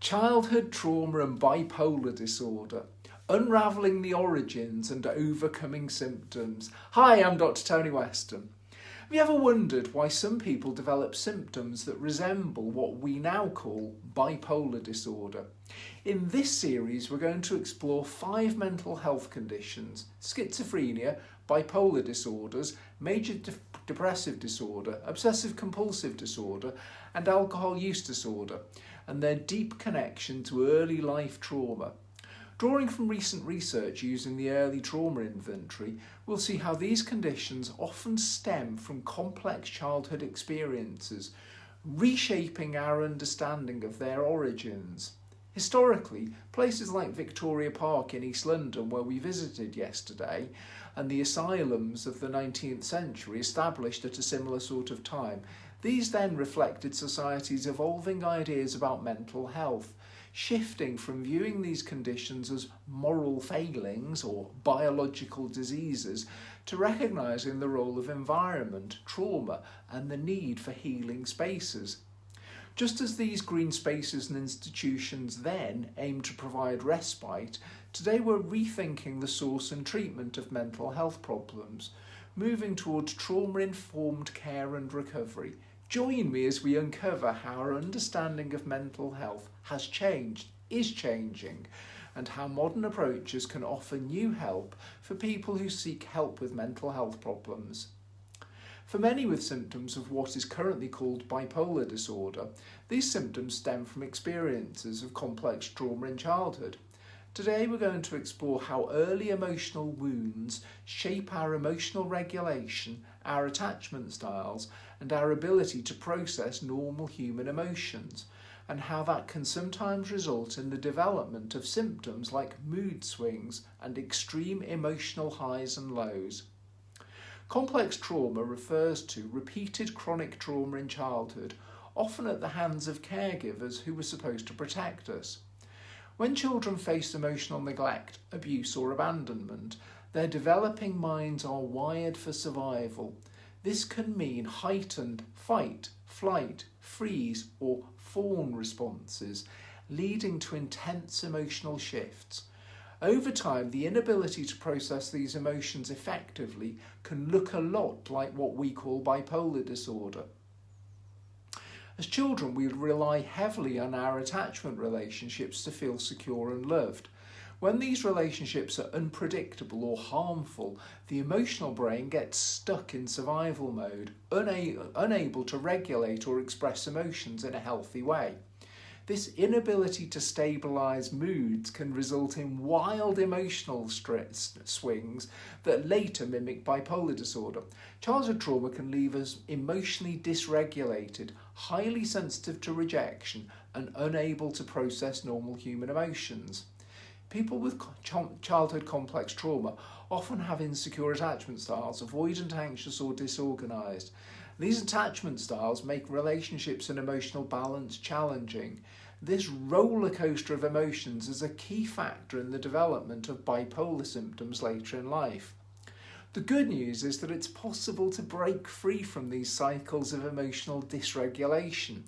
Childhood trauma and bipolar disorder. Unraveling the origins and overcoming symptoms. Hi, I'm DrTonyWeston. Have you ever wondered why some people develop symptoms that resemble what we now call bipolar disorder? In this series, we're going to explore 5 mental health conditions: schizophrenia, bipolar disorders, major depressive disorder, obsessive compulsive disorder, and alcohol use disorder, and their deep connection to early life trauma. Drawing from recent research using the early trauma inventory, we'll see how these conditions often stem from complex childhood experiences, reshaping our understanding of their origins. Historically, places like Victoria Park in East London, where we visited yesterday, and the asylums of the 19th century established at a similar sort of time. These then reflected society's evolving ideas about mental health, shifting from viewing these conditions as moral failings or biological diseases to recognising the role of environment, trauma, and the need for healing spaces. Just as these green spaces and institutions then aimed to provide respite, today we're rethinking the source and treatment of mental health problems, moving towards trauma-informed care and recovery. Join me as we uncover how our understanding of mental health has changed, is changing, and how modern approaches can offer new help for people who seek help with mental health problems. For many with symptoms of what is currently called bipolar disorder, these symptoms stem from experiences of complex trauma in childhood. Today we're going to explore how early emotional wounds shape our emotional regulation, our attachment styles, and our ability to process normal human emotions, and how that can sometimes result in the development of symptoms like mood swings and extreme emotional highs and lows. Complex trauma refers to repeated chronic trauma in childhood, often at the hands of caregivers who were supposed to protect us. When children face emotional neglect, abuse, or abandonment, their developing minds are wired for survival. This can mean heightened fight, flight, freeze, or fawn responses, leading to intense emotional shifts. Over time, the inability to process these emotions effectively can look a lot like what we call bipolar disorder. As children, we rely heavily on our attachment relationships to feel secure and loved. When these relationships are unpredictable or harmful, the emotional brain gets stuck in survival mode, unable to regulate or express emotions in a healthy way. This inability to stabilise moods can result in wild emotional swings that later mimic bipolar disorder. Childhood trauma can leave us emotionally dysregulated, highly sensitive to rejection, and unable to process normal human emotions. People with childhood complex trauma often have insecure attachment styles, avoidant, anxious, or disorganised. These attachment styles make relationships and emotional balance challenging. This roller coaster of emotions is a key factor in the development of bipolar symptoms later in life. The good news is that it's possible to break free from these cycles of emotional dysregulation.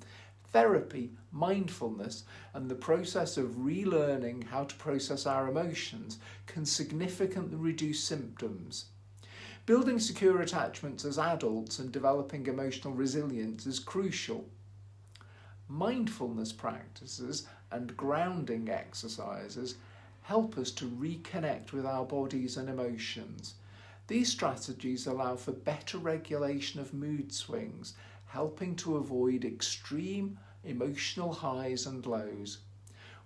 Therapy, mindfulness, and the process of relearning how to process our emotions can significantly reduce symptoms. Building secure attachments as adults and developing emotional resilience is crucial. Mindfulness practices and grounding exercises help us to reconnect with our bodies and emotions. These strategies allow for better regulation of mood swings, helping to avoid extreme emotional highs and lows.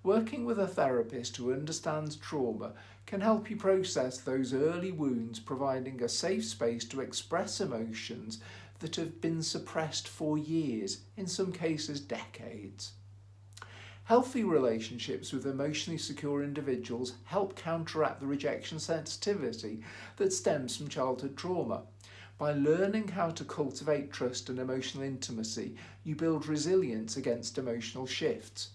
Working with a therapist who understands trauma can help you process those early wounds, providing a safe space to express emotions that have been suppressed for years, in some cases decades. Healthy relationships with emotionally secure individuals help counteract the rejection sensitivity that stems from childhood trauma. By learning how to cultivate trust and emotional intimacy, you build resilience against emotional shifts.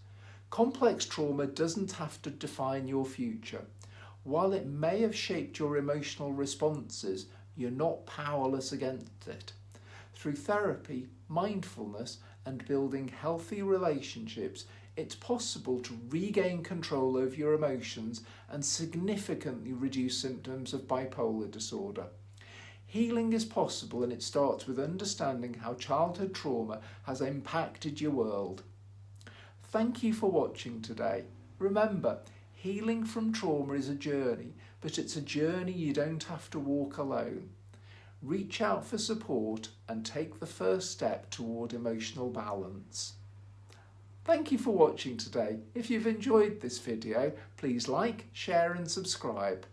Complex trauma doesn't have to define your future. While it may have shaped your emotional responses, you're not powerless against it. Through therapy, mindfulness, and building healthy relationships, it's possible to regain control over your emotions and significantly reduce symptoms of bipolar disorder. Healing is possible, and it starts with understanding how childhood trauma has impacted your world. Thank you for watching today. Remember, healing from trauma is a journey, but it's a journey you don't have to walk alone. Reach out for support and take the first step toward emotional balance. Thank you for watching today. If you've enjoyed this video, please like, share and subscribe.